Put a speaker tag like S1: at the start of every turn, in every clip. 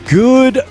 S1: Good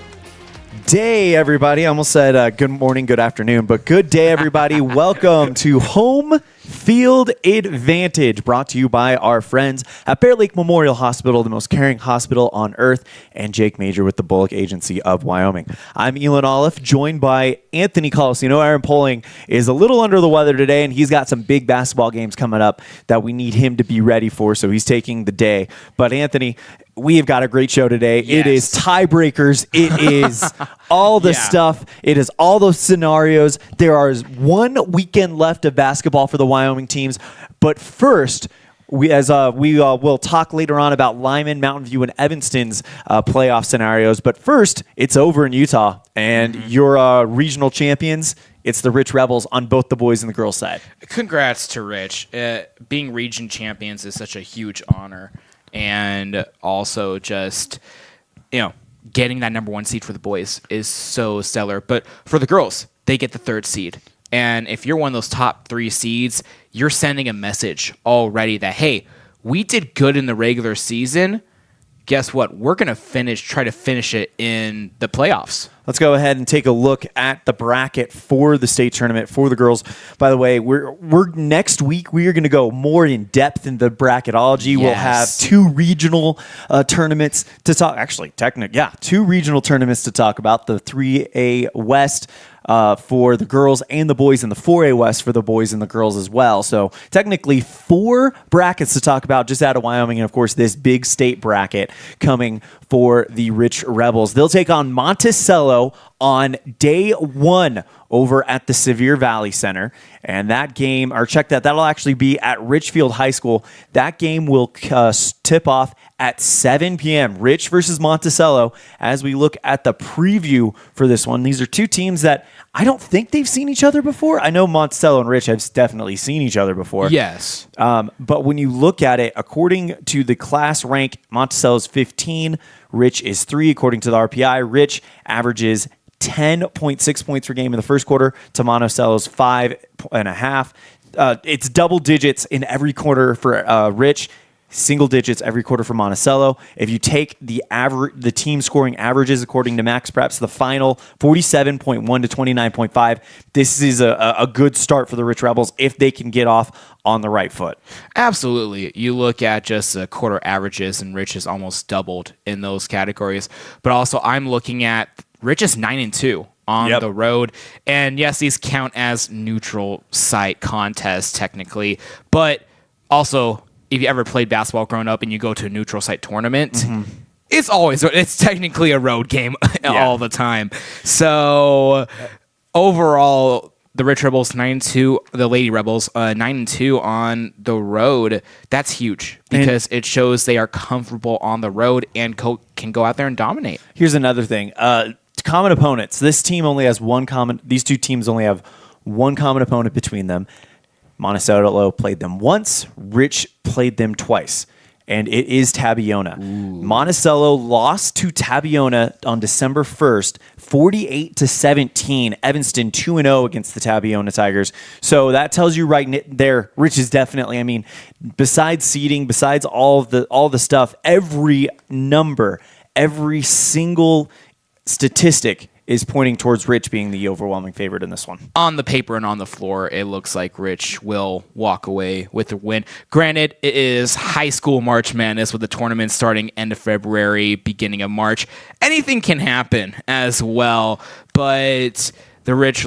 S1: day, everybody. I almost said good morning, good afternoon, but good day, everybody. Welcome to Homefield Advantage, brought to you by our friends at Bear Lake Memorial Hospital, the most caring hospital on earth, and Jake Major with the Bullock Agency of Wyoming. I'm Elon Olive, joined by Anthony Colosino. Aaron Poling is a little under the weather today, and he's got some big basketball games coming up that we need him to be ready for, so he's taking the day. But Anthony, we have got a great show today. Yes. It is tiebreakers. It is all the stuff. It is all those scenarios. There is one weekend left of basketball for the Wyoming teams. But first, we will talk later on about Lyman, Mountain View, and Evanston's playoff scenarios. But first, it's over in Utah, and your regional champions. It's the Rich Rebels on both the boys and the girls side.
S2: Congrats to Rich. Being region champions is such a huge honor. And also just, getting that number one seed for the boys is so stellar. But for the girls, they get the third seed. And if you're one of those top three seeds, you're sending a message already that, hey, we did good in the regular season. Guess what? We're going to try to finish it in the playoffs.
S1: Let's go ahead and take a look at the bracket for the state tournament for the girls. By the way, we're next week we are going to go more in depth in the bracketology. Yes. We'll have two regional tournaments to talk. Actually, two regional tournaments to talk about. The 3A West for the girls and the boys, and the 4A West for the boys and the girls as well. So technically 4 brackets to talk about just out of Wyoming, and of course this big state bracket coming for the Rich Rebels. They'll take on Monticello on day 1 over at the Sevier Valley Center. And that game, that'll actually be at Richfield High School. That game will tip off at 7 p.m. Rich versus Monticello. As we look at the preview for this one, these are two teams that I don't think they've seen each other before. I know Monticello and Rich have definitely seen each other before.
S2: Yes.
S1: But when you look at it, according to the class rank, Monticello's 15, Rich is 3. According to the RPI, Rich averages 10.6 points per game in the first quarter to Monticello's 5.5. It's double digits in every quarter for Rich, single digits every quarter for Monticello. If you take the team scoring averages according to Max Preps, the final 47.1 to 29.5. This is a good start for the Rich Rebels if they can get off on the right foot.
S2: Absolutely. You look at just the quarter averages, and Rich has almost doubled in those categories. But also, I'm looking at Rich is 9-2 on the road. And yes, these count as neutral site contests technically. But also, if you ever played basketball growing up and you go to a neutral site tournament, it's technically a road game all the time. So overall, the Rich Rebels 9-2, the Lady Rebels 9-2 on the road. That's huge because it shows they are comfortable on the road and can go out there and dominate.
S1: Here's another thing. Common opponents. These two teams only have one common opponent between them. Monticello played them once. Rich played them twice. And it is Tabiona. Ooh. Monticello lost to Tabiona on December 1st, 48-17. Evanston 2-0 against the Tabiona Tigers. So that tells you right there, Rich is definitely, besides seeding, besides all the stuff, every number, every single statistic is pointing towards Rich being the overwhelming favorite in this one.
S2: On the paper and on the floor, it looks like Rich will walk away with the win. Granted, it is high school March Madness with the tournament starting end of February, beginning of March. Anything can happen as well, but the Rich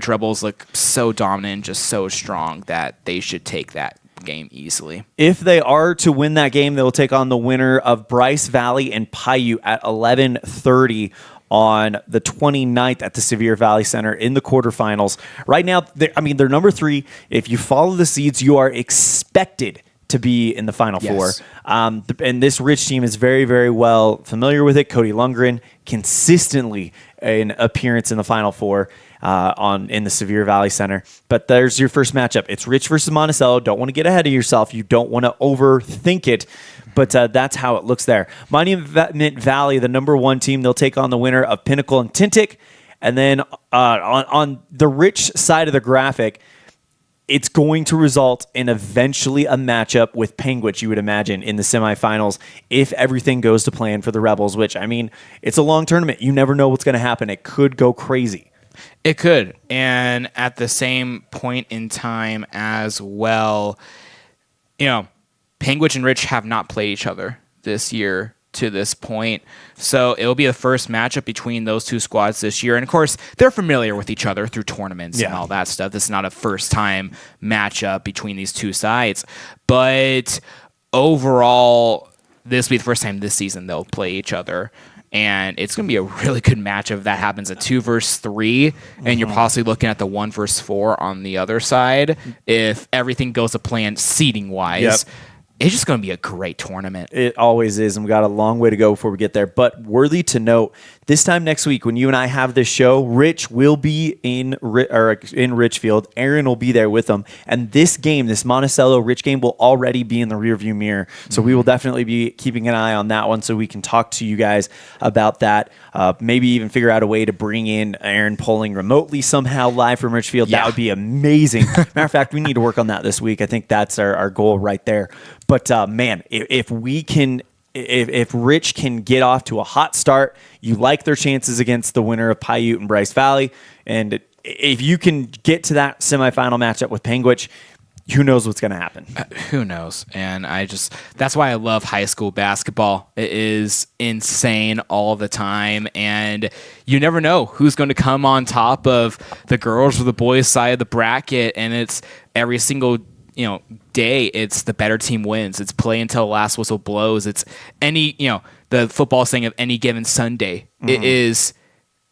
S2: Rebels look so dominant, just so strong that they should take that game easily.
S1: If they are to win that game, they will take on the winner of Bryce Valley and Paiute at 11:30 on the 29th at the Sevier Valley Center in the quarterfinals. Right now, they're number 3. If you follow the seeds, you are expected to be in the Final Four. And this Rich team is very, very well familiar with it. Cody Lundgren consistently an appearance in the Final Four in the Sevier Valley Center. But there's your first matchup. It's Rich versus Monticello. Don't want to get ahead of yourself. You don't want to overthink it. But that's how it looks there. Monument Valley, the number 1 team, they'll take on the winner of Pinnacle and Tintic. And then on the Rich side of the graphic, it's going to result in eventually a matchup with Penguich, you would imagine, in the semifinals if everything goes to plan for the Rebels, which, I mean, it's a long tournament. You never know what's going to happen. It could go crazy.
S2: It could. And at the same point in time as well, Penguich and Rich have not played each other this year to this point. So it'll be the first matchup between those two squads this year. And of course, they're familiar with each other through tournaments and all that stuff. This is not a first time matchup between these two sides. But overall, this will be the first time this season they'll play each other. And it's going to be a really good matchup if that happens at 2 versus 3. And you're possibly looking at the 1 versus 4 on the other side. If everything goes to plan seeding wise. It's just going to be a great tournament.
S1: It always is, and we got a long way to go before we get there. But worthy to note, this time next week when you and I have this show, Rich will be in Richfield. Aaron will be there with him. And this game, this Monticello-Rich game, will already be in the rearview mirror. So we will definitely be keeping an eye on that one so we can talk to you guys about that. Maybe even figure out a way to bring in Aaron Poling remotely somehow live from Richfield. That would be amazing. Matter of fact, we need to work on that this week. I think that's our goal right there. But man, if Rich can get off to a hot start, you like their chances against the winner of Paiute and Bryce Valley, and if you can get to that semifinal matchup with Penguich, who knows what's going to happen?
S2: Who knows? And that's why I love high school basketball. It is insane all the time, and you never know who's going to come on top of the girls or the boys side of the bracket, and it's every single day, it's the better team wins. It's play until the last whistle blows. It's the football saying of any given Sunday. It is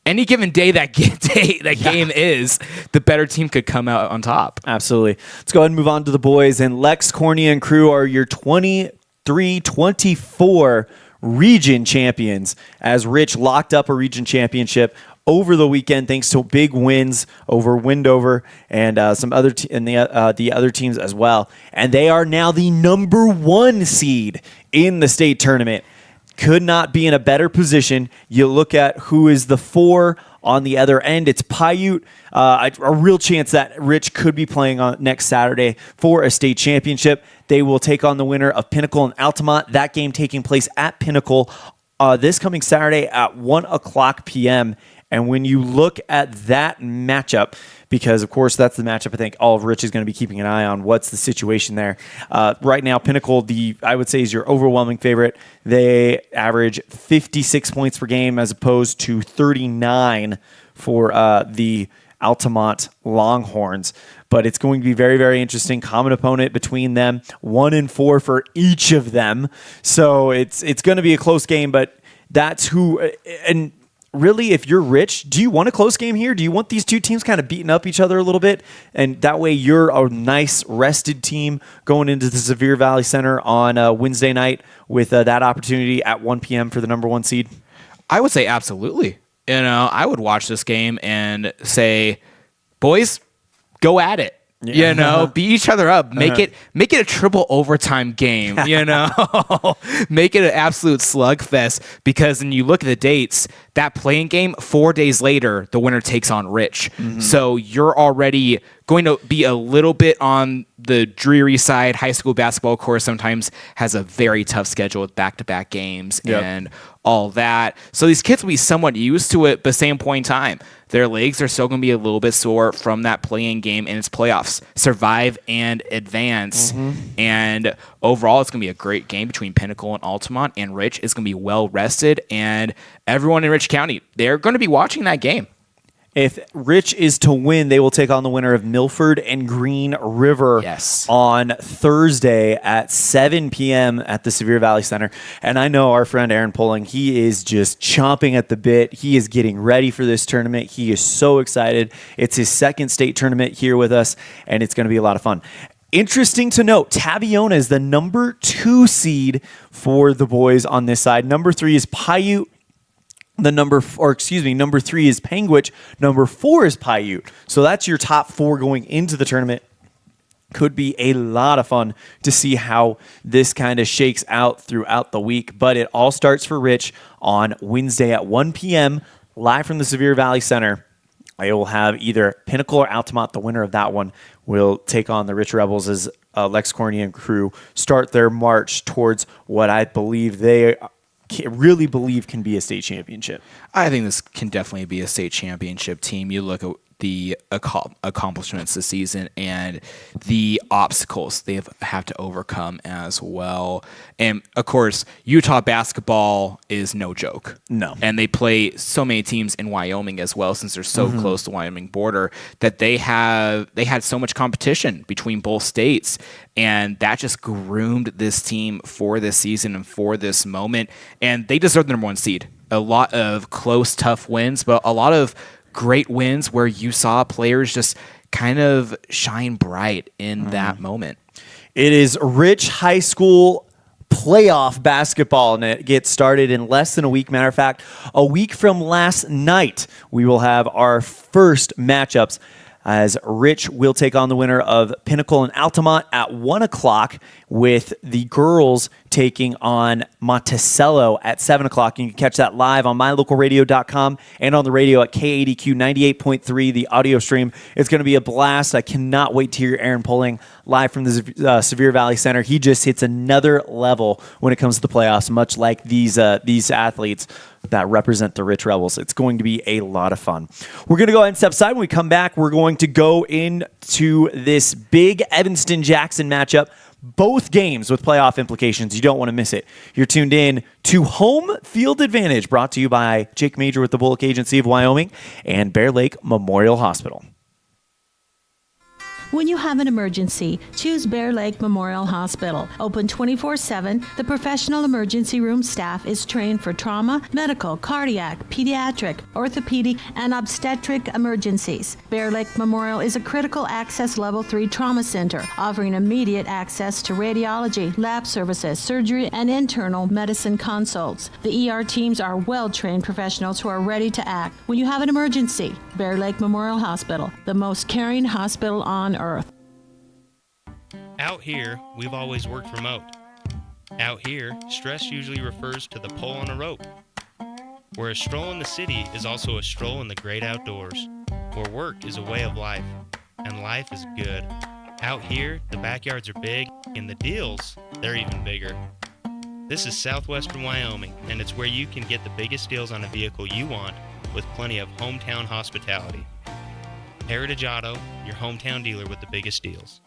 S2: any given day that game is, the better team could come out on top.
S1: Absolutely. Let's go ahead and move on to the boys. And Lex, Cornea, and crew are your 23-24 region champions as Rich locked up a region championship over the weekend, thanks to big wins over Windover and some other the other teams as well. And they are now the number 1 seed in the state tournament. Could not be in a better position. You look at who is the 4 on the other end. It's Paiute. A real chance that Rich could be playing on next Saturday for a state championship. They will take on the winner of Pinnacle and Altamont. That game taking place at Pinnacle this coming Saturday at 1:00 p.m. And when you look at that matchup, because, of course, that's the matchup I think all of Rich is going to be keeping an eye on. What's the situation there? Right now, Pinnacle, I would say, is your overwhelming favorite. They average 56 points per game as opposed to 39 for the Altamont Longhorns. But it's going to be very, very interesting. Common opponent between them, 1-4 for each of them. So it's going to be a close game, but that's who... and really, if you're Rich, do you want a close game here? Do you want these two teams kind of beating up each other a little bit? And that way you're a nice, rested team going into the Sevier Valley Center on Wednesday night with that opportunity at 1 p.m. for the number 1 seed?
S2: I would say absolutely. I would watch this game and say, boys, go at it. Beat each other up. Make it a triple overtime game. Make it an absolute slugfest. Because when you look at the dates, that playing game 4 days later, the winner takes on Rich. So you're already going to be a little bit on the dreary side. High school basketball, of course, sometimes has a very tough schedule with back-to-back games and all that. So these kids will be somewhat used to it, but same point in time, their legs are still going to be a little bit sore from that playing game in its playoffs. Survive and advance. And overall, it's going to be a great game between Pinnacle and Altamont, and Rich is going to be well rested, and everyone in Rich County, they're going to be watching that game.
S1: If Rich is to win, they will take on the winner of Milford and Green River on Thursday at 7 p.m. at the Sevier Valley Center. And I know our friend Aaron Poling, he is just chomping at the bit. He is getting ready for this tournament. He is so excited. It's his second state tournament here with us, and it's going to be a lot of fun. Interesting to note, Taviona is the number 2 seed for the boys on this side. Number 3 is Paiute. Number 3 is Penguich. Number 4 is Paiute. So that's your top 4 going into the tournament. Could be a lot of fun to see how this kind of shakes out throughout the week. But it all starts for Rich on Wednesday at 1 p.m. live from the Sevier Valley Center. I will have either Pinnacle or Altamont. The winner of that one will take on the Rich Rebels as Lex Corney and crew start their march towards what I believe really believe can be a state championship.
S2: I think this can definitely be a state championship team. You look at the accomplishments this season and the obstacles they have to overcome as well. And of course, Utah basketball is no joke.
S1: No.
S2: And they play so many teams in Wyoming as well, since they're so close to the Wyoming border, that they had so much competition between both states. And that just groomed this team for this season and for this moment. And they deserve the number one seed. A lot of close, tough wins, but a lot of great wins where you saw players just kind of shine bright in that moment.
S1: It is Rich High School playoff basketball, and it gets started in less than a week. Matter of fact, a week from last night, we will have our first matchups, as Rich will take on the winner of Pinnacle and Altamont at 1 o'clock, with the girls taking on Monticello at 7 o'clock. You can catch that live on mylocalradio.com and on the radio at KADQ 98.3, the audio stream. It's going to be a blast. I cannot wait to hear Aaron Poling live from the Sevier Valley Center. He just hits another level when it comes to the playoffs, much like these athletes that represent the Rich Rebels. It's going to be a lot of fun. We're going to go ahead and step aside. When we come back, we're going to go into this big Evanston-Jackson matchup. Both games with playoff implications. You don't want to miss it. You're tuned in to Home Field Advantage, brought to you by Jake Major with the Bullock Agency of Wyoming and Bear Lake Memorial Hospital.
S3: When you have an emergency, choose Bear Lake Memorial Hospital. Open 24/7, the professional emergency room staff is trained for trauma, medical, cardiac, pediatric, orthopedic, and obstetric emergencies. Bear Lake Memorial is a critical access level 3 trauma center, offering immediate access to radiology, lab services, surgery, and internal medicine consults. The ER teams are well-trained professionals who are ready to act when you have an emergency. Bear Lake Memorial Hospital, the most caring hospital on earth.
S4: Out here, we've always worked remote. Out here, stress usually refers to the pull on a rope. Where a stroll in the city is also a stroll in the great outdoors. Where work is a way of life, and life is good. Out here, the backyards are big, and the deals, they're even bigger. This is southwestern Wyoming, and it's where you can get the biggest deals on a vehicle you want, with plenty of hometown hospitality. Heritage Auto, your hometown dealer with the biggest deals.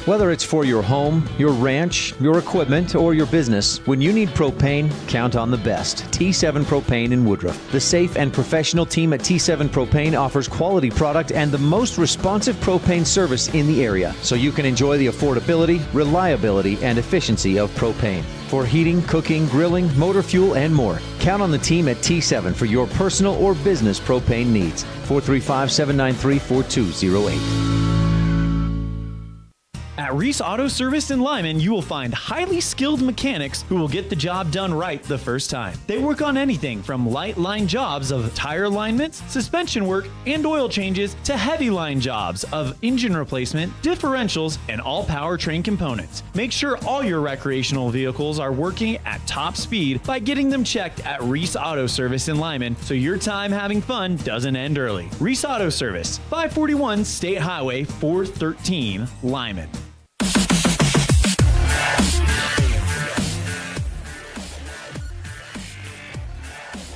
S5: Whether it's for your home, your ranch, your equipment, or your business, when you need propane, count on the best. T7 Propane in Woodruff. The safe and professional team at T7 Propane offers quality product and the most responsive propane service in the area, so you can enjoy the affordability, reliability, and efficiency of propane. For heating, cooking, grilling, motor fuel, and more, count on the team at T7 for your personal or business propane needs. 435-793-4208.
S6: At Reese Auto Service in Lyman, you will find highly skilled mechanics who will get the job done right the first time. They work on anything from light line jobs of tire alignments, suspension work, and oil changes to heavy line jobs of engine replacement, differentials, and all powertrain components. Make sure all your recreational vehicles are working at top speed by getting them checked at Reese Auto Service in Lyman, so your time having fun doesn't end early. Reese Auto Service, 541 State Highway 413, Lyman.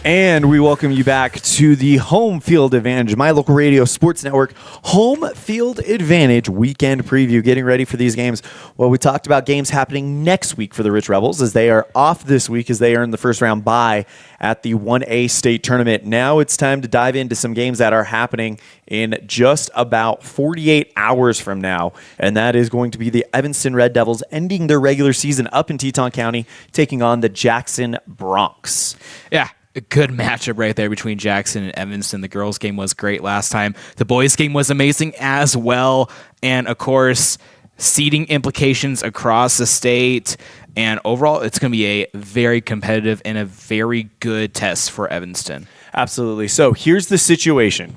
S1: And we welcome you back to the Home Field Advantage, my local radio sports network, Home Field Advantage weekend preview. Getting ready for these games. Well, we talked about games happening next week for the Rich Rebels, as they are off this week as they earn the first round bye at the 1A state tournament. Now it's time to dive into some games that are happening in just about 48 hours from now. And that is going to be the Evanston Red Devils ending their regular season up in Teton County, taking on the Jackson Broncs.
S2: Yeah. A good matchup right there between Jackson and Evanston. The girls' game was great last time. The boys' game was amazing as well. And, of course, seeding implications across the state. And overall, it's going to be a very competitive and a very good test for Evanston.
S1: Absolutely. So here's the situation.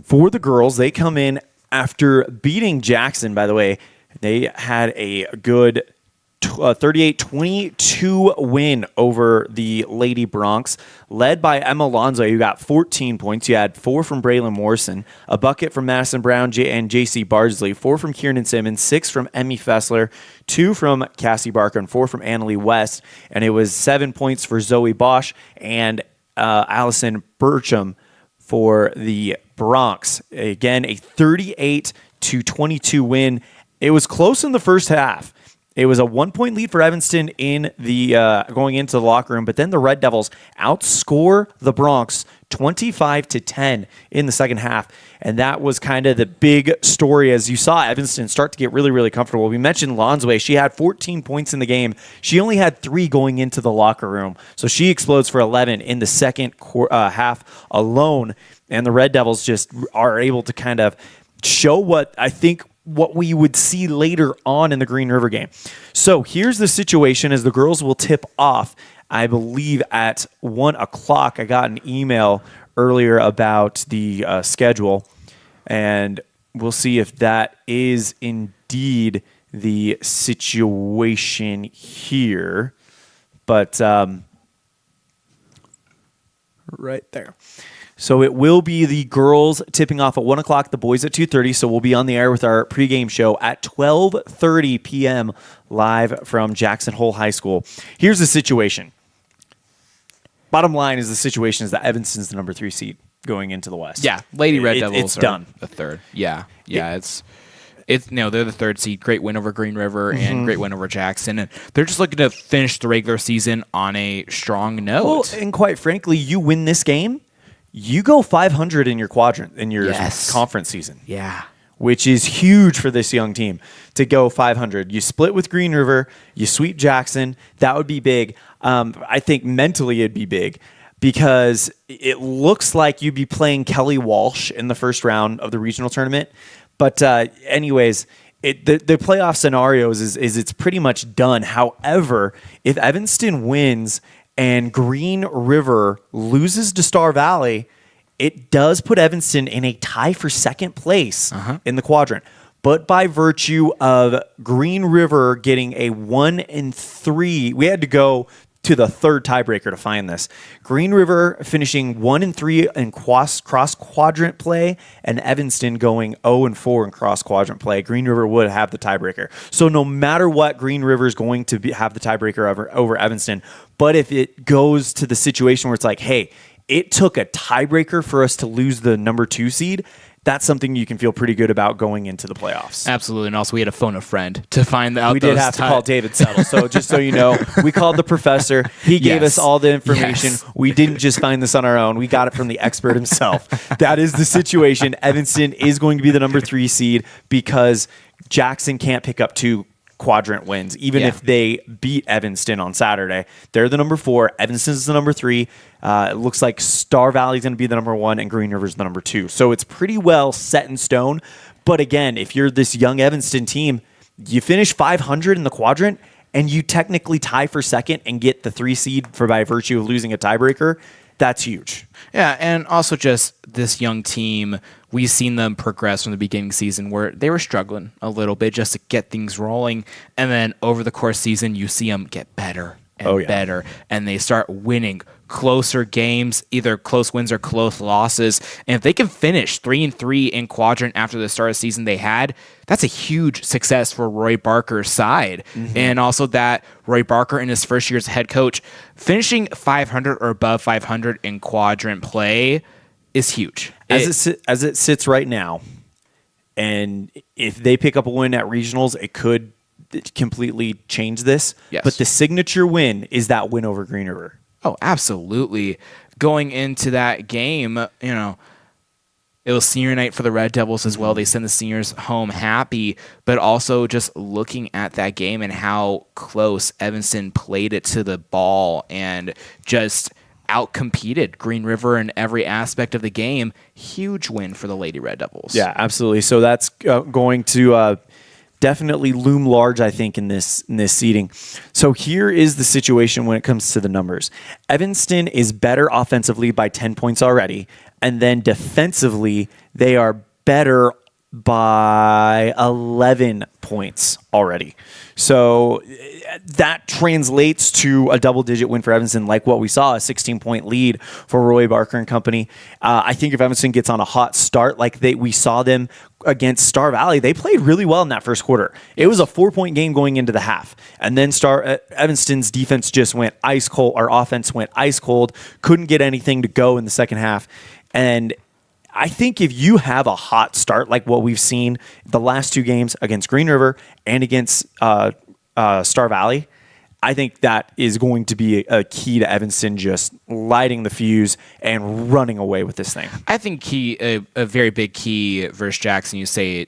S1: For the girls, they come in after beating Jackson, by the way. They had a good 38-22 win over the Lady Broncs, led by Emma Alonzo, who got 14 points. You had 4 from Braylon Morrison, a bucket from Madison Brown and J.C. Bardsley, 4 from Kieran Simmons, 6 from Emmy Fessler, 2 from Cassie Barker, and 4 from Annalie West. And it was 7 points for Zoe Bosch and Allison Burcham for the Broncs. Again, a 38-22 win. It was close in the first half. It was a 1-point lead for Evanston in the going into the locker room, but then the Red Devils outscore the Broncs 25-10 in the second half, and that was kind of the big story as you saw Evanston start to get really, really comfortable. We mentioned Lonsway. She had 14 points in the game. She only had 3 going into the locker room, so she explodes for 11 in the second half alone, and the Red Devils just are able to kind of show what we would see later on in the Green River game. So here's the situation as the girls will tip off, I believe, at 1 o'clock. I got an email earlier about the schedule, and we'll see if that is indeed the situation here. But right there. So it will be the girls tipping off at 1 o'clock, the boys at 2:30. So we'll be on the air with our pregame show at 12:30 p.m. live from Jackson Hole High School. Here's the situation. Bottom line is the situation is that Evanston's the number 3 seed going into the West.
S2: Yeah, Lady Red Devils
S1: it's
S2: are
S1: done.
S2: the third. Yeah, it's they're the 3rd seed. Great win over Green River and great win over Jackson, and they're just looking to finish the regular season on a strong note.
S1: Well, and quite frankly, you win this game, you go 500 in your quadrant in your conference season.
S2: Yeah.
S1: Which is huge for this young team to go 500. You split with Green River, you sweep Jackson. That would be big. I think mentally it'd be big because it looks like you'd be playing Kelly Walsh in the first round of the regional tournament. But anyways, the playoff scenarios is it's pretty much done. However, if Evanston wins and Green River loses to Star Valley, it does put Evanston in a tie for second place in the quadrant. But by virtue of Green River getting a 1-3, we had to go to the 3rd tiebreaker to find this. Green River finishing 1-3 in cross quadrant play, and Evanston going 0-4 in cross quadrant play. Green River would have the tiebreaker. So no matter what, Green River is going to have the tiebreaker over Evanston. But if it goes to the situation where it's like, hey, it took a tiebreaker for us to lose the number 2 seed, that's something you can feel pretty good about going into the playoffs.
S2: Absolutely. And also we had to phone a friend to find out.
S1: We did have to call David Settle. So just so you know, we called the professor. He gave us all the information.
S2: Yes.
S1: We didn't just find this on our own. We got it from the expert himself. That is the situation. Evanston is going to be the number 3 seed because Jackson can't pick up 2 quadrant wins, even if they beat Evanston on Saturday. They're the number 4. Evanston's the number 3. It looks like Star Valley's going to be the number 1 and Green River's the number 2. So it's pretty well set in stone. But again, if you're this young Evanston team, you finish 500 in the quadrant and you technically tie for second and get the 3 seed for by virtue of losing a tiebreaker. That's huge.
S2: Yeah, and also just this young team, we've seen them progress from the beginning season where they were struggling a little bit just to get things rolling. And then over the course of the season, you see them get better and better. And they start winning closer games, either close wins or close losses. And if they can finish 3-3 in quadrant after the start of the season they had, that's a huge success for Roy Barker's side. And also that Roy Barker in his first year as head coach, finishing 500 or above 500 in quadrant play is huge.
S1: As it sits right now, and if they pick up a win at regionals, it could completely change this.
S2: Yes.
S1: But the signature win is that win over Green River.
S2: Oh, absolutely. Going into that game, it was senior night for the Red Devils as well. They sent the seniors home happy, but also just looking at that game and how close Evanston played it to the ball and just outcompeted Green River in every aspect of the game. Huge win for the Lady Red Devils.
S1: Yeah, absolutely. So that's going to definitely loom large, I think, in this seeding. So here is the situation when it comes to the numbers. Evanston is better offensively by 10 points already, and then defensively, they are better by 11 points already. So that translates to a double-digit win for Evanston, like what we saw, a 16-point lead for Roy Barker and company. I think if Evanston gets on a hot start like we saw them against Star Valley, they played really well in that first quarter. It was a 4-point game going into the half. And then Evanston's defense just went ice cold. Our offense went ice cold, couldn't get anything to go in the second half. And I think if you have a hot start like what we've seen the last two games against Green River and against Star Valley, I think that is going to be a key to Evanston just lighting the fuse and running away with this thing.
S2: I think a very big key versus Jackson, you say,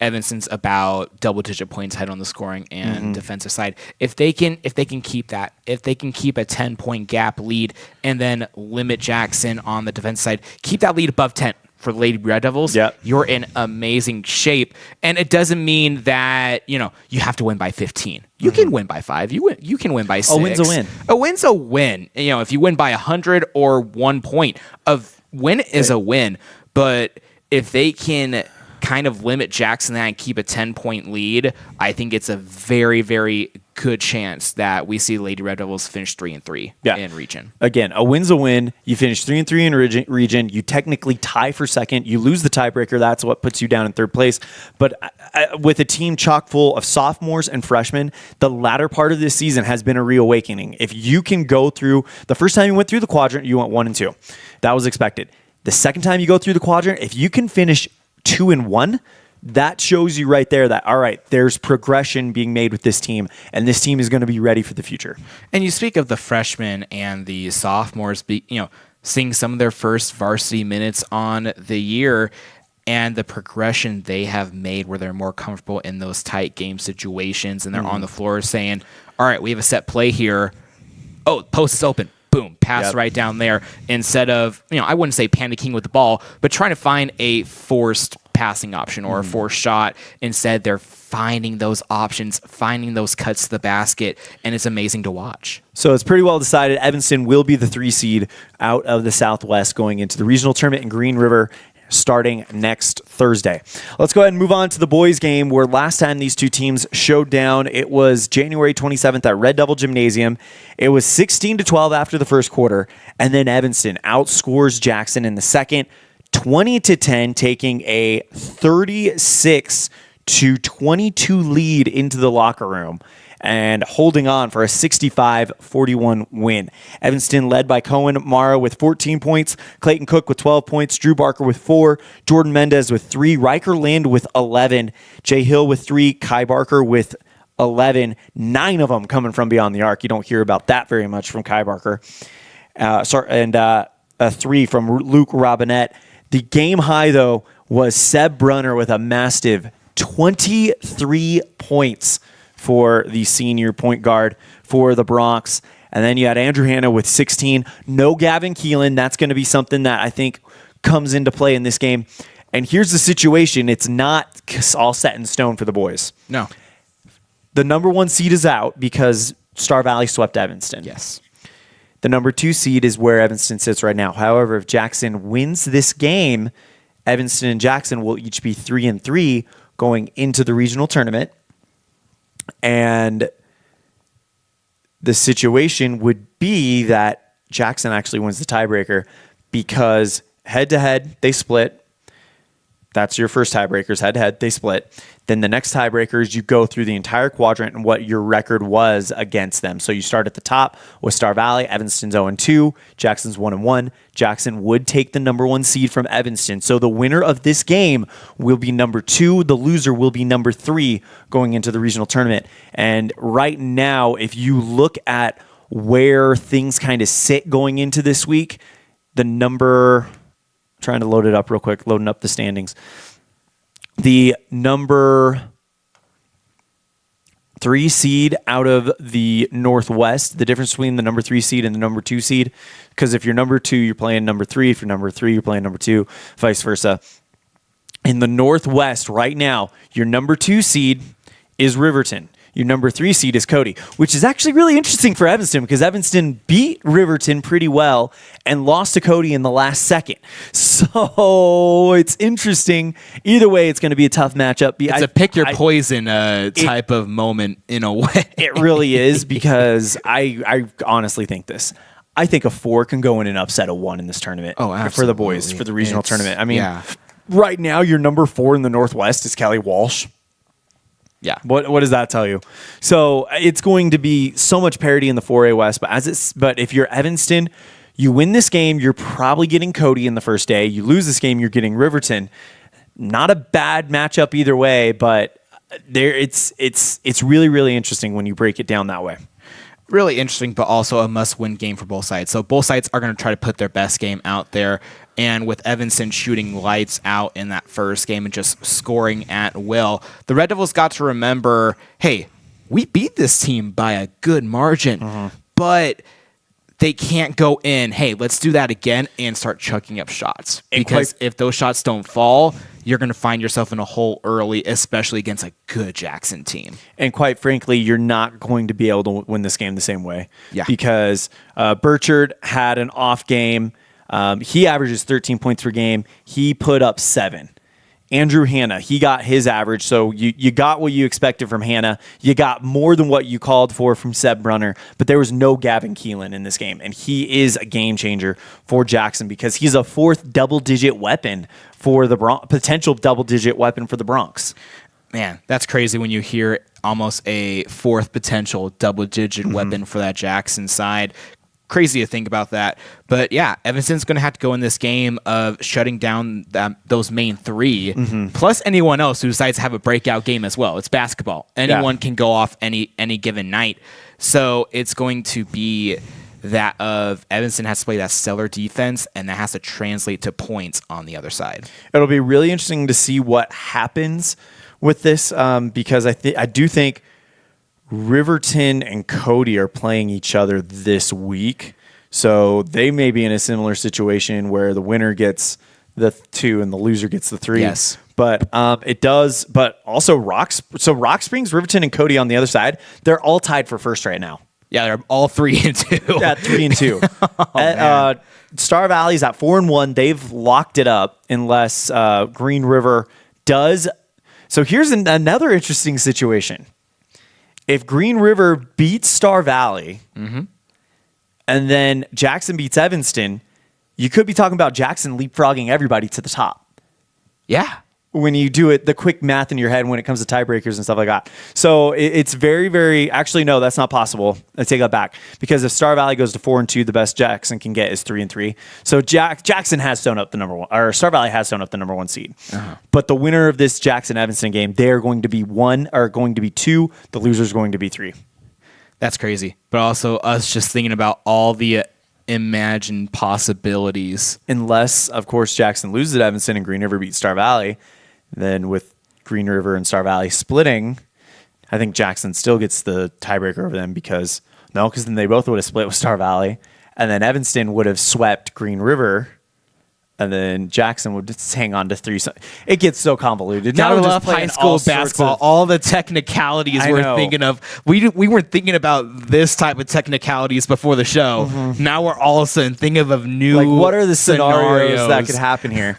S2: Evanston's about double-digit points ahead on the scoring and defensive side. If they can keep that, if they can keep a 10-point gap lead and then limit Jackson on the defense side, keep that lead above 10 for the Lady Red Devils, you're in amazing shape. And it doesn't mean that, you have to win by 15. You can win by 5. You can win by 6.
S1: A win's a win.
S2: A win's a win. If you win by 100 or 1 point, a win is a win. But if they can kind of limit Jackson and keep a 10-point lead, I think it's a very, very good chance that we see Lady Red Devils finish 3-3 in region.
S1: Again, a win's a win. You finish 3-3 in region. You technically tie for second. You lose the tiebreaker. That's what puts you down in third place. But with a team chock full of sophomores and freshmen, the latter part of this season has been a reawakening. If you can go through, the first time you went through the quadrant, you went 1-2. That was expected. The second time you go through the quadrant, if you can finish 2-1, that shows you right there that, all right, there's progression being made with this team, and this team is going to be ready for the future.
S2: And you speak of the freshmen and the sophomores, seeing some of their first varsity minutes on the year and the progression they have made where they're more comfortable in those tight game situations and they're on the floor saying, all right, we have a set play here. Oh, post is open. Boom, pass right down there instead of, I wouldn't say panicking with the ball, but trying to find a forced passing option or a forced shot. Instead, they're finding those options, finding those cuts to the basket, and it's amazing to watch.
S1: So it's pretty well decided. Evanston will be the 3 seed out of the Southwest going into the regional tournament in Green River starting next Thursday. Let's go ahead and move on to the boys game, where last time these two teams showed down, it was January 27th at Red Devil Gymnasium. It was 16-12 after the first quarter, and then Evanston outscores Jackson in the second, 20-10, taking a 36-22 lead into the locker room and holding on for a 65-41 win. Evanston led by Cohen Mara with 14 points, Clayton Cook with 12 points, Drew Barker with 4, Jordan Mendez with 3, Riker Lind with 11, Jay Hill with 3, Kai Barker with 11, 9 of them coming from beyond the arc. You don't hear about that very much from Kai Barker. And a 3 from Luke Robinette. The game high, though, was Seb Brunner with a massive 23 points for the senior point guard for the Bronx. And then you had Andrew Hanna with 16. No Gavin Keelan. That's going to be something that I think comes into play in this game. And here's the situation. It's not all set in stone for the boys.
S2: No.
S1: The number 1 seed is out because Star Valley swept Evanston.
S2: Yes.
S1: The number 2 seed is where Evanston sits right now. However, if Jackson wins this game, Evanston and Jackson will each be 3-3 going into the regional tournament. And the situation would be that Jackson actually wins the tiebreaker because head-to-head, they split. That's your first tiebreakers, head-to-head, they split. Then the next tiebreakers, you go through the entire quadrant and what your record was against them. So you start at the top with Star Valley, Evanston's 0-2, Jackson's 1-1. Jackson would take the number 1 seed from Evanston. So the winner of this game will be number 2. The loser will be number 3 going into the regional tournament. And right now, if you look at where things kind of sit going into this week, the number... Trying to load it up real quick, loading up the standings. The number 3 seed out of the Northwest, the difference between the number 3 seed and the number 2 seed, because if you're number 2, you're playing number 3. If you're number 3, you're playing number 2, vice versa. In the Northwest right now, your number 2 seed is Riverton. Your number 3 seed is Cody, which is actually really interesting for Evanston because Evanston beat Riverton pretty well and lost to Cody in the last second. So it's interesting. Either way, it's going to be a tough matchup.
S2: It's a pick your poison type of moment in a way.
S1: It really is because I honestly think this. I think a 4 can go in and upset a 1 in this tournament.
S2: Oh, absolutely.
S1: For the boys, for the regional tournament. I mean, right now, your number 4 in the Northwest is Kelly Walsh.
S2: Yeah.
S1: What does that tell you? So it's going to be so much parity in the 4A West, but if you're Evanston, you win this game, you're probably getting Cody in the first day. You lose this game, you're getting Riverton. Not a bad matchup either way, but it's really, really interesting when you break it down that way.
S2: Really interesting, but also a must-win game for both sides. So both sides are going to try to put their best game out there. And with Evanston shooting lights out in that first game and just scoring at will, the Red Devils got to remember, hey, we beat this team by a good margin, but they can't go in, hey, let's do that again and start chucking up shots. Because if those shots don't fall, you're going to find yourself in a hole early, especially against a good Jackson team.
S1: And quite frankly, you're not going to be able to win this game the same way.
S2: Yeah.
S1: Because Burchard had an off game. He averages 13 points per game. He put up 7. Andrew Hanna, he got his average, so you got what you expected from Hanna. You got more than what you called for from Seb Brunner, but there was no Gavin Keelan in this game, and he is a game changer for Jackson because he's a 4th double-digit weapon for the potential double-digit weapon for the Bronx.
S2: Man, that's crazy when you hear almost a 4th potential double-digit weapon for that Jackson side. Crazy to think about that. But yeah, Evanston's going to have to go in this game of shutting down those main 3, plus anyone else who decides to have a breakout game as well. It's basketball. Anyone can go off any given night. So it's going to be that of Evanston has to play that stellar defense, and that has to translate to points on the other side.
S1: It'll be really interesting to see what happens with this because I do think Riverton and Cody are playing each other this week, so they may be in a similar situation where the winner gets the 2 and the loser gets the 3.
S2: Yes.
S1: But it does. But also Rock Springs, Riverton, and Cody on the other side, they're all tied for first right now.
S2: Yeah, they're all 3-2.
S1: Yeah, 3-2. Star Valley's at 4-1. They've locked it up unless Green River does. So here's another interesting situation. If Green River beats Star Valley and then Jackson beats Evanston, you could be talking about Jackson leapfrogging everybody to the top.
S2: Yeah.
S1: When you do it, the quick math in your head when it comes to tiebreakers and stuff like that. So it's very, very... Actually, no, that's not possible. I take that back. Because if Star Valley goes to 4-2, the best Jackson can get is 3-3. So Jackson has sewn up the number 1... Or Star Valley has sewn up the number 1 seed. But the winner of this Jackson-Evanston game, they are going to be 1... Or going to be 2. The loser's going to be 3.
S2: That's crazy. But also us just thinking about all the imagined possibilities.
S1: Unless, of course, Jackson loses at Evanston and Green River beats Star Valley. Then with Green River and Star Valley splitting, I think Jackson still gets the tiebreaker over them because then they both would have split with Star Valley. And then Evanston would have swept Green River. And then Jackson would just hang on to 3. It gets so convoluted.
S2: Now I love high school basketball. All the technicalities we're thinking of. We weren't thinking about this type of technicalities before the show. Now we're all of a sudden thinking of new
S1: what are the scenarios that could happen here?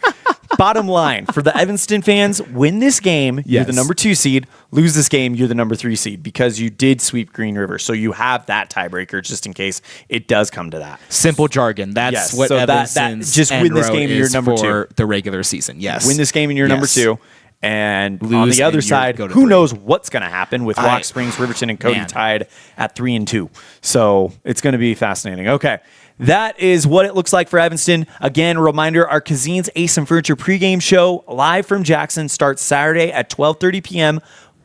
S1: Bottom line, for the Evanston fans, win this game, you're the number 2 seed. Lose this game, you're the number 3 seed because you did sweep Green River. So you have that tiebreaker just in case it does come to that.
S2: Simple jargon. That's what Evanston's
S1: just win this game, you're number 2
S2: for the regular season. Yes.
S1: Win this game and you're number 2. And
S2: lose
S1: on the other side, who
S2: 3.
S1: knows what's going to happen with Rock Springs, Riverton, and Cody tied at 3-2. So it's going to be fascinating. Okay. That is what it looks like for Evanston. Again, a reminder, our Kazine's Ace and Furniture pregame show live from Jackson starts Saturday at 12:30 p.m.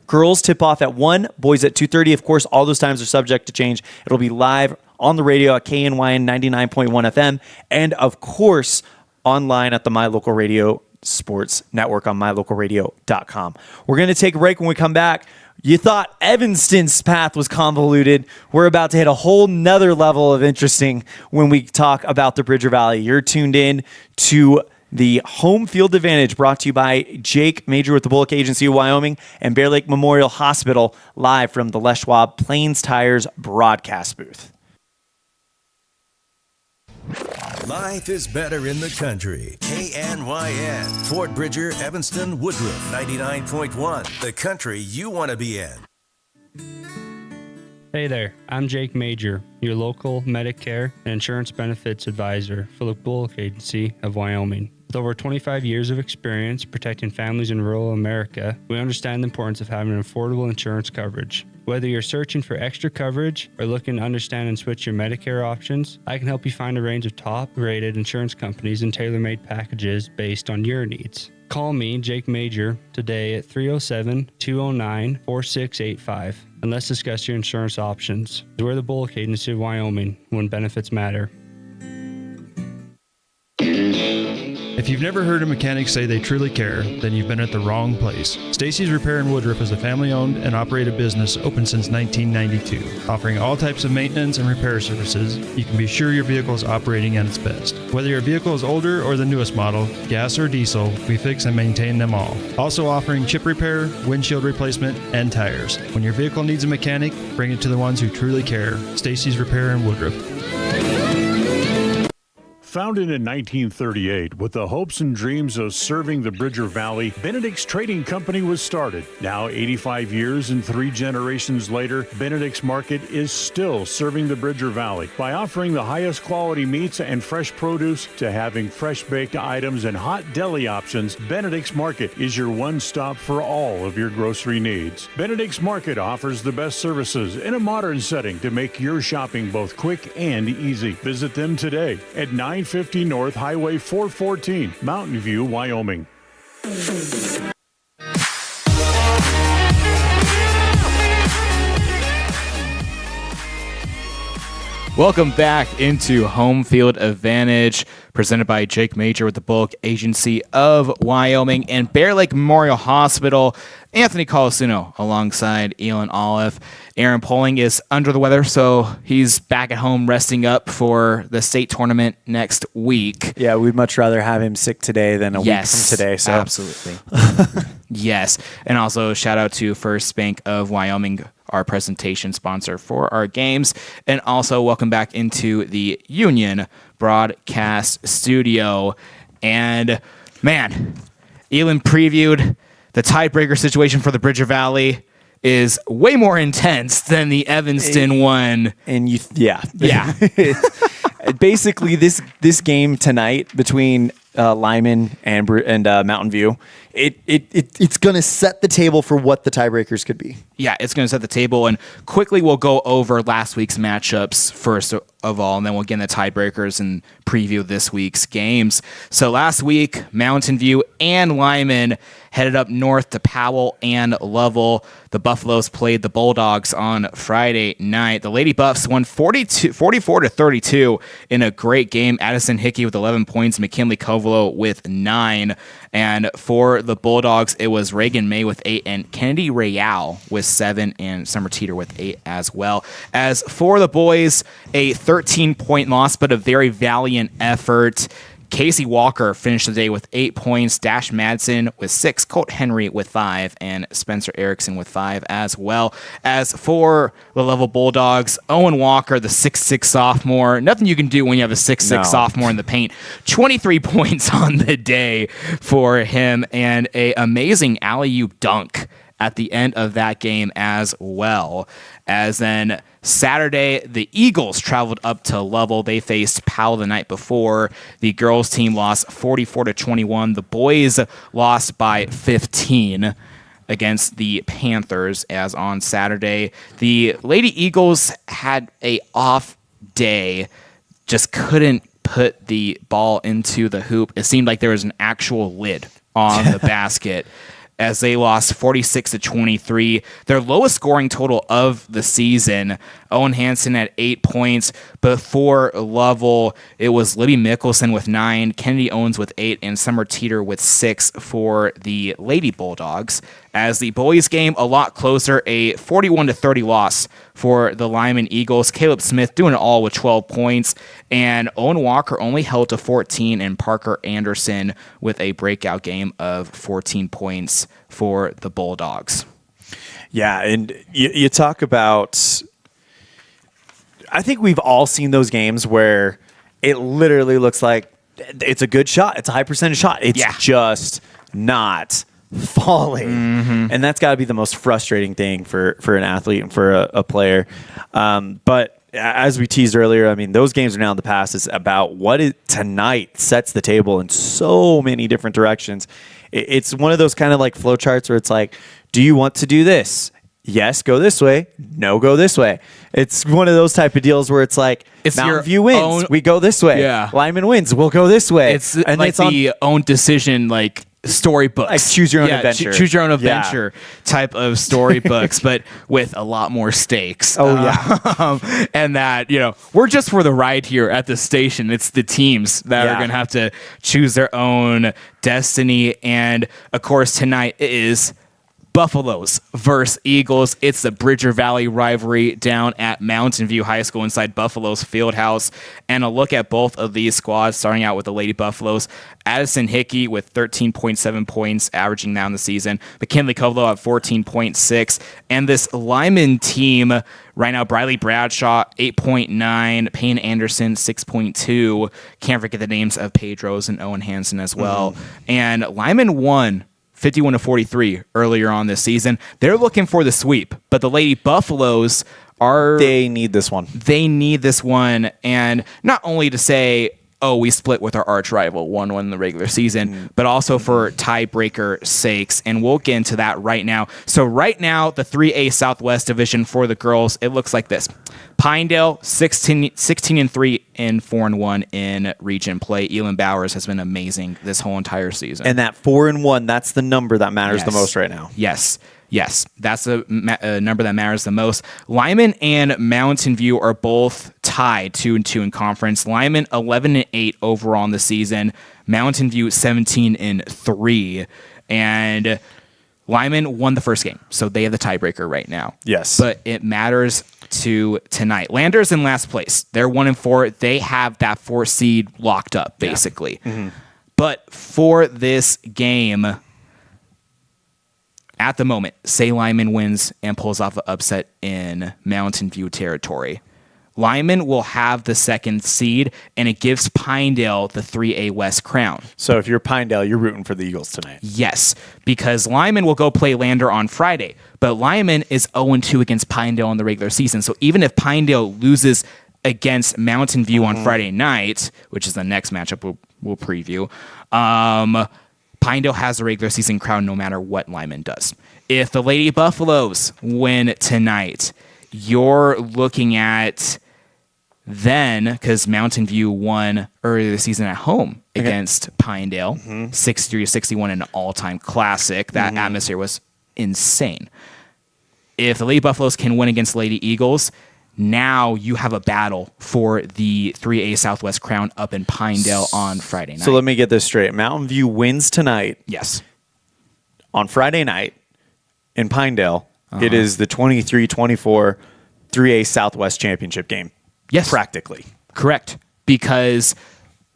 S1: Girls tip off at 1, boys at 2:30. Of course, all those times are subject to change. It'll be live on the radio at KNYN 99.1 FM. And of course, online at the My Local Radio Sports Network on mylocalradio.com. We're going to take a break. When we come back, you thought Evanston's path was convoluted. We're about to hit a whole nother level of interesting when we talk about the Bridger Valley. You're tuned in to the home field advantage brought to you by Jake Major with the Bullock Agency of Wyoming and Bear Lake Memorial Hospital, live from the Les Schwab Plains Tires broadcast booth.
S7: Life is better in the country. KNYN, Fort Bridger, Evanston, Woodruff, 99.1. The country you want to be in.
S8: Hey there, I'm Jake Major, your local Medicare and insurance benefits advisor for the Bullock Agency of Wyoming. With over 25 years of experience protecting families in rural America, we understand the importance of having an affordable insurance coverage. Whether you're searching for extra coverage or looking to understand and switch your Medicare options, I can help you find a range of top-rated insurance companies and tailor-made packages based on your needs. Call me, Jake Major, today at 307-209-4685 and let's discuss your insurance options. We're the Bullock Agency of Wyoming, when benefits matter.
S9: If you've never heard a mechanic say they truly care, then you've been at the wrong place. Stacy's Repair in Woodruff is a family-owned and operated business open since 1992. Offering all types of maintenance and repair services, you can be sure your vehicle is operating at its best. Whether your vehicle is older or the newest model, gas or diesel, we fix and maintain them all. Also offering chip repair, windshield replacement, and tires. When your vehicle needs a mechanic, bring it to the ones who truly care. Stacy's Repair in Woodruff.
S10: Founded in 1938 with the hopes and dreams of serving the Bridger Valley, Benedict's Trading Company was started. Now 85 years and 3 generations later, Benedict's Market is still serving the Bridger Valley by offering the highest quality meats and fresh produce to having fresh baked items and hot deli options. Benedict's Market is your one-stop for all of your grocery needs. Benedict's Market offers the best services in a modern setting to make your shopping both quick and easy. Visit them today at 950 North Highway 414, Mountain View, Wyoming.
S2: Welcome back into Homefield Advantage, presented by Jake Major with the Bullock Agency of Wyoming and Bear Lake Memorial Hospital. Anthony Colasino alongside Elon Olive. Aaron Poling is under the weather, so he's back at home resting up for the state tournament next week.
S1: Yeah, we'd much rather have him sick today than a week from today. So
S2: absolutely. Yes, and also shout out to First Bank of Wyoming, our presentation sponsor for our games, and also welcome back into the Union Broadcast Studio. And man, Elon previewed the tiebreaker situation for the Bridger Valley is way more intense than the Evanston one.
S1: And
S2: yeah.
S1: Basically, this game tonight between Lyman and Mountain View, it's going to set the table for what the tiebreakers could be.
S2: Yeah, it's going to set the table, and quickly we'll go over last week's matchups first of all, and then we'll get into the tiebreakers and preview this week's games. So last week, Mountain View and Lyman headed up north to Powell and Lovell. The Buffaloes played the Bulldogs on Friday night. The Lady Buffs won 44-32 in a great game. Addison Hickey with 11 points, McKinley Covelo with 9. And for the Bulldogs, it was Reagan May with 8 and Kennedy Real with 7 and Summer Teeter with 8 as well. As for the boys, a 13-point loss, but a very valiant effort. Casey Walker finished the day with 8 points, Dash Madsen with 6, Colt Henry with 5, and Spencer Erickson with 5 as well. As for the Lovell Bulldogs, Owen Walker, the 6'6 sophomore, nothing you can do when you have a 6'6 sophomore in the paint. 23 points on the day for him, and a amazing alley-oop dunk at the end of that game as well. As then Saturday, the Eagles traveled up to Lovell. They faced Powell the night before. The girls team lost 44-21. The boys lost by 15 against the Panthers. As on Saturday, the Lady Eagles had a off day, just couldn't put the ball into the hoop. It seemed like there was an actual lid on the basket. as they lost 46-23. Their lowest scoring total of the season. Owen Hansen had 8 points. Before Lovell, it was Libby Mickelson with 9, Kennedy Owens with 8, and Summer Teeter with 6 for the Lady Bulldogs. As the boys game, a lot closer, a 41-30 loss for the Lyman Eagles. Caleb Smith doing it all with 12 points, and Owen Walker only held to 14, and Parker Anderson with a breakout game of 14 points for the Bulldogs.
S1: Yeah, and you talk about, I think we've all seen those games where it literally looks like it's a good shot. It's a high percentage shot. It's just not falling. And that's got to be the most frustrating thing for an athlete and for a player. But as we teased earlier, I mean, those games are now in the past. It's about tonight sets the table in so many different directions. It's one of those kind of like flow charts where it's like, do you want to do this? Yes, go this way. No, go this way. It's one of those type of deals where it's like, Mountain View wins, we go this way.
S2: Yeah.
S1: Lyman wins, we'll go this way.
S2: It's and like it's the own decision, like storybooks,
S1: like choose your own adventure,
S2: choose your own adventure type of storybooks, but with a lot more stakes. And that, you know, we're just for the ride here at the station. It's the teams that are going to have to choose their own destiny. And of course, tonight is Buffaloes versus Eagles. It's the Bridger Valley rivalry down at Mountain View High School inside Buffalo's Fieldhouse. And a look at both of these squads, starting out with the Lady Buffaloes. Addison Hickey with 13.7 points, averaging now in the season. McKinley Kovalo at 14.6. And this Lyman team right now, Briley Bradshaw, 8.9. Payne Anderson, 6.2. Can't forget the names of Pedros and Owen Hansen as well. And Lyman won 51-43 earlier on this season. They're looking for the sweep, but the Lady Buffaloes
S1: they need this one.
S2: They need this one, and not only to say, oh, we split with our arch rival, 1-1 in the regular season, but also for tiebreaker sakes, and we'll get into that right now. So right now, the 3A Southwest Division for the girls, it looks like this. Pinedale, 16-3 and 4-1 in region play. Elin Bowers has been amazing this whole entire season.
S1: And that 4-1, that's the number that matters the most right now.
S2: Yes, that's the number that matters the most. Lyman and Mountain View are both tied 2-2 in conference. Lyman 11-8 overall in the season. Mountain View 17-3, and Lyman won the first game, so they have the tiebreaker right now.
S1: Yes,
S2: but it matters to tonight. Landers in last place. They're 1-4. They have that 4th seed locked up basically. But for this game, at the moment, say Lyman wins and pulls off an upset in Mountain View territory, Lyman will have the 2nd seed, and it gives Pinedale the 3A West crown.
S1: So if you're Pinedale, you're rooting for the Eagles tonight.
S2: Yes, because Lyman will go play Lander on Friday, but Lyman is 0-2 against Pinedale in the regular season. So even if Pinedale loses against Mountain View on Friday night, which is the next matchup we'll preview, Pinedale has the regular season crown no matter what Lyman does. If the Lady Buffaloes win tonight, you're looking at then, because Mountain View won earlier this season at home against Pinedale, 63-61, an all-time classic. That atmosphere was insane. If the Lady Buffaloes can win against Lady Eagles, now you have a battle for the 3A Southwest crown up in Pinedale on Friday night.
S1: So let me get this straight. Mountain View wins tonight.
S2: Yes.
S1: On Friday night in Pinedale, it is the 23-24 3A Southwest Championship game.
S2: Yes.
S1: Practically.
S2: Correct. Because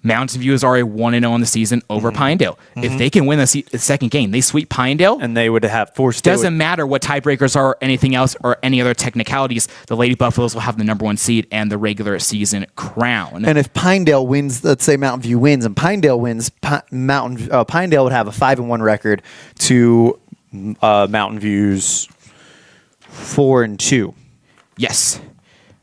S2: Mountain View is already 1-0 in the season over Pinedale. If they can win the second game, they sweep Pinedale,
S1: and they would have forced.
S2: Doesn't matter what tiebreakers are, or anything else, or any other technicalities. The Lady Buffaloes will have the number 1 seed and the regular season crown.
S1: And if Pinedale wins, let's say Mountain View wins, and Pinedale wins, Pinedale would have a 5-1 record to Mountain View's 4-2.
S2: Yes.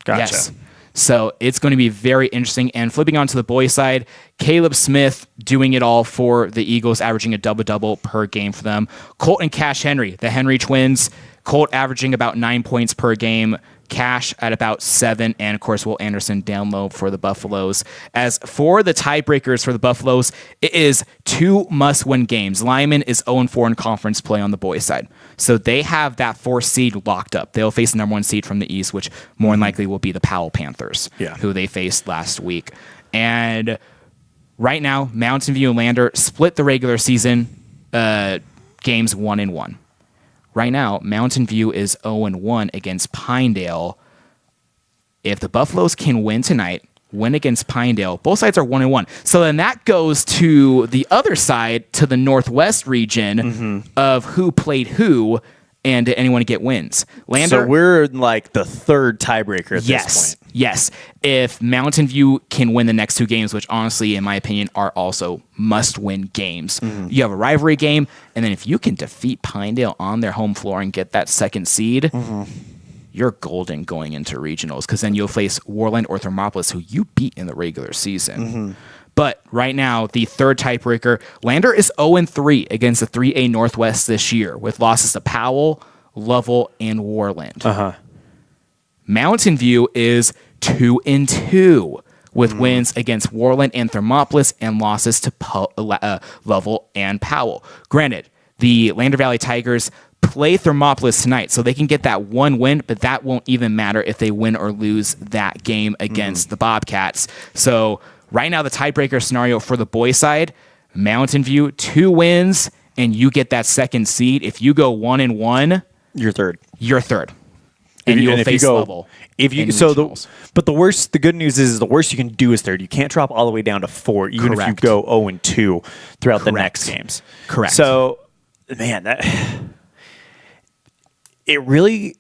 S1: Gotcha.
S2: Yes. So it's going to be very interesting. And flipping on to the boys' side, Caleb Smith doing it all for the Eagles, averaging a double-double per game for them. Colt and Cash Henry, the Henry twins. Colt averaging about 9 points per game. Cash at about 7, and of course, Will Anderson down low for the Buffaloes. As for the tiebreakers for the Buffaloes, it is 2 must-win games. Lyman is 0-4 in conference play on the boys' side, so they have that 4th seed locked up. They'll face the number 1 seed from the East, which more than likely will be the Powell Panthers, who they faced last week. And right now, Mountain View and Lander split the regular season games 1-1. Right now, Mountain View is 0-1 against Pinedale. If the Buffaloes can win tonight, win against Pinedale, both sides are 1-1. So then that goes to the other side, to the Northwest region of who played who, and did anyone get wins. Lander,
S1: so we're like the 3rd tiebreaker at this point.
S2: Yes. If Mountain View can win the next 2 games, which honestly, in my opinion, are also must-win games, you have a rivalry game, and then if you can defeat Pinedale on their home floor and get that 2nd seed, you're golden going into regionals, because then you'll face Warland or Thermopolis, who you beat in the regular season. But right now, the 3rd tiebreaker, Lander is 0-3 against the 3A Northwest this year, with losses to Powell, Lovell, and Warland. Mountain View is 2-2 with wins against Warland and Thermopolis and losses to Lovell and Powell. Granted, the Lander Valley Tigers play Thermopolis tonight, so they can get that 1 win, but that won't even matter if they win or lose that game against the Bobcats. So right now, the tiebreaker scenario for the boys' side, Mountain View, 2 wins, and you get that 2nd seed. If you go 1-1,
S1: You're 3rd.
S2: You're 3rd. And you'll face Lovell.
S1: But the good news is the worst you can do is 3rd. You can't drop all the way down to 4, even if you go 0-2 throughout the next games.
S2: Correct.
S1: So, man, it really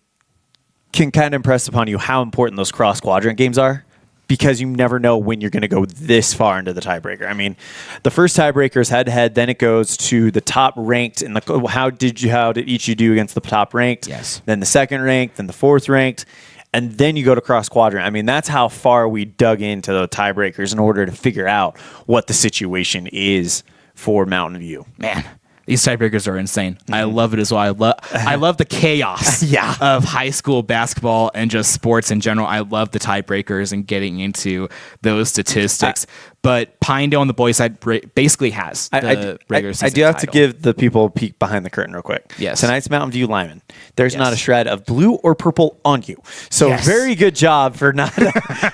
S1: can kind of impress upon you how important those cross quadrant games are, because you never know when you're going to go this far into the tiebreaker. I mean, the first tiebreaker is head-to-head, then it goes to the top ranked, and how did each you do against the top ranked?
S2: Yes.
S1: Then the 2nd ranked, then the 4th ranked, and then you go to cross quadrant. I mean, that's how far we dug into the tiebreakers in order to figure out what the situation is for Mountain View.
S2: Man, these tiebreakers are insane. I love it as well. I love the chaos of high school basketball and just sports in general. I love the tiebreakers and getting into those statistics. But Pinedale on the boys' side basically has the regular season
S1: I do have
S2: title.
S1: to give the people a peek behind the curtain real quick.
S2: Yes.
S1: Tonight's Mountain View Lyman. There's not a shred of blue or purple on you. So very good job for not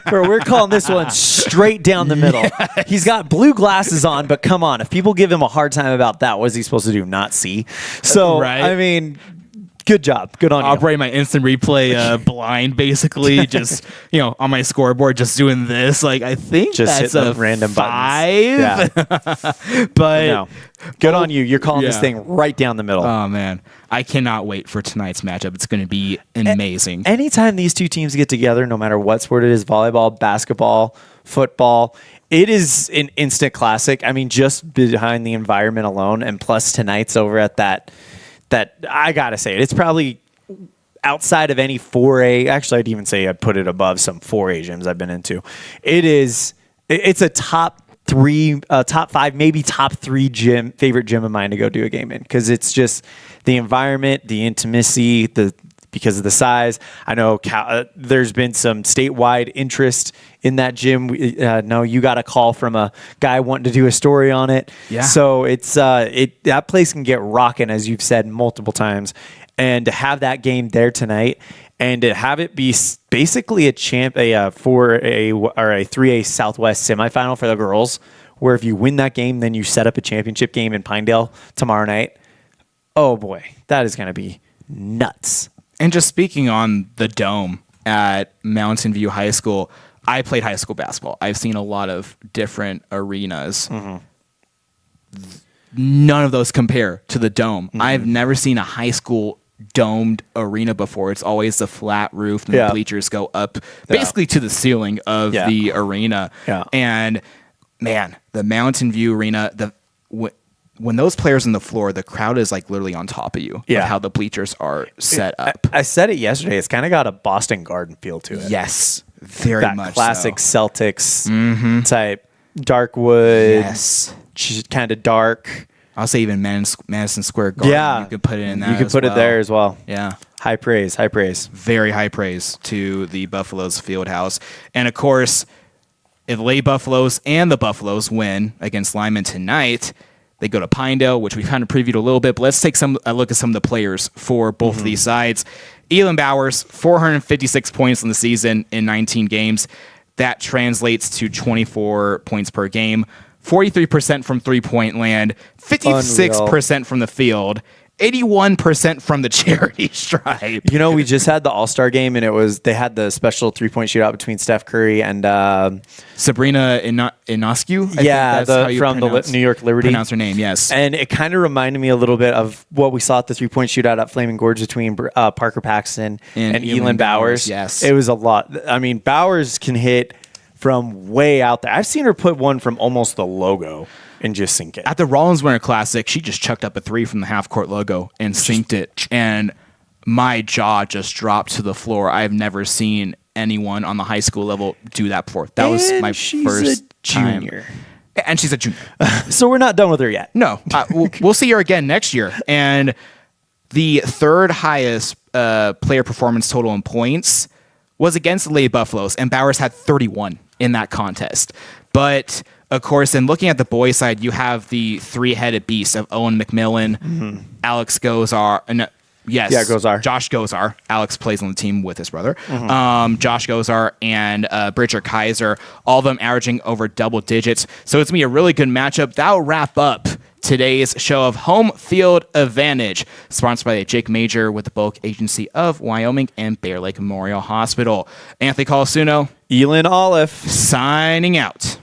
S1: for we're calling this one straight down the middle. He's got blue glasses on, but come on, if people give him a hard time about that, what is he supposed to do? Not see? So I mean, good job. Good on you.
S2: Operating my instant replay blind, basically, just on my scoreboard, just doing this. Like, I think
S1: just
S2: that's
S1: hitting
S2: a
S1: random
S2: 5.
S1: buttons. Yeah.
S2: But
S1: good on you. You're calling this thing right down the middle.
S2: Oh man, I cannot wait for tonight's matchup. It's going to be amazing.
S1: Anytime these two teams get together, no matter what sport it is, volleyball, basketball, football, it is an instant classic. I mean, just behind the environment alone, and plus tonight's over at that I gotta say it's probably outside of any 4A. Actually, I'd even say I'd put it above some 4A gyms I've been into. It's a top 5, maybe top 3 favorite gym of mine to go do a game in, because it's just the environment, the intimacy, because of the size. I know there's been some statewide interest in that gym. No, you got a call from a guy wanting to do a story on it.
S2: Yeah.
S1: So it's that place can get rocking, as you've said multiple times, and to have that game there tonight and to have it be basically a 3A Southwest semifinal for the girls, where if you win that game, then you set up a championship game in Pinedale tomorrow night. Oh boy, that is going to be nuts.
S2: And just speaking on the dome at Mountain View High School, I played high school basketball. I've seen a lot of different arenas. None of those compare to the dome. I've never seen a high school domed arena before. It's always the flat roof, and the bleachers go up basically to the ceiling of the arena. And man, the Mountain View Arena, when those players on the floor, the crowd is like literally on top of you. Of how the bleachers are set up.
S1: I said it yesterday. It's kind of got a Boston Garden feel to it.
S2: Yes, very
S1: that
S2: much
S1: classic
S2: so.
S1: Celtics type, dark wood.
S2: Yes,
S1: kind of dark.
S2: I'll say even Madison Square Garden.
S1: Yeah,
S2: you could put it in that.
S1: You could put it there as well.
S2: Yeah.
S1: High praise.
S2: Very high praise to the Buffaloes Fieldhouse. And of course, if the Lady Buffaloes and the Buffaloes win against Lyman tonight, they go to Pinedale, which we kind of previewed a little bit. But let's take a look at some of the players for both of these sides. Elin Bowers, 456 points in the season in 19 games. That translates to 24 points per game. 43% from three-point land, 56% from the field, 81% from the charity stripe.
S1: You know, we just had the All-Star game, and they had the special three-point shootout between Steph Curry and
S2: Sabrina Ionescu.
S1: From the New York Liberty.
S2: Pronounce her name, yes.
S1: And it kind of reminded me a little bit of what we saw at the three-point shootout at Flaming Gorge between Parker Paxton and Elin Bowers.
S2: Yes,
S1: it was a lot. I mean, Bowers can hit from way out there. I've seen her put one from almost the logo and just sink it.
S2: At the Rollins Winter Classic, she just chucked up a three from the half-court logo and sinked it. And my jaw just dropped to the floor. I've never seen anyone on the high school level do that before. That was my first
S1: junior.
S2: And she's a junior.
S1: So we're not done with her yet.
S2: No. We'll see her again next year. And the third highest player performance total in points was against the Lady Buffaloes, and Bowers had 31 in that contest. But of course, in looking at the boys' side, you have the three-headed beast of Owen McMillan, Alex Gozar,
S1: Gozar.
S2: Josh Gozar. Alex plays on the team with his brother. Josh Gozar and Bridger Kaiser, all of them averaging over double digits. So it's going to be a really good matchup. That'll wrap up today's show of Home Field Advantage, sponsored by Jake Major with the Bullock Agency of Wyoming and Bear Lake Memorial Hospital. Anthony Colasuno,
S1: Elin Olive,
S2: signing out.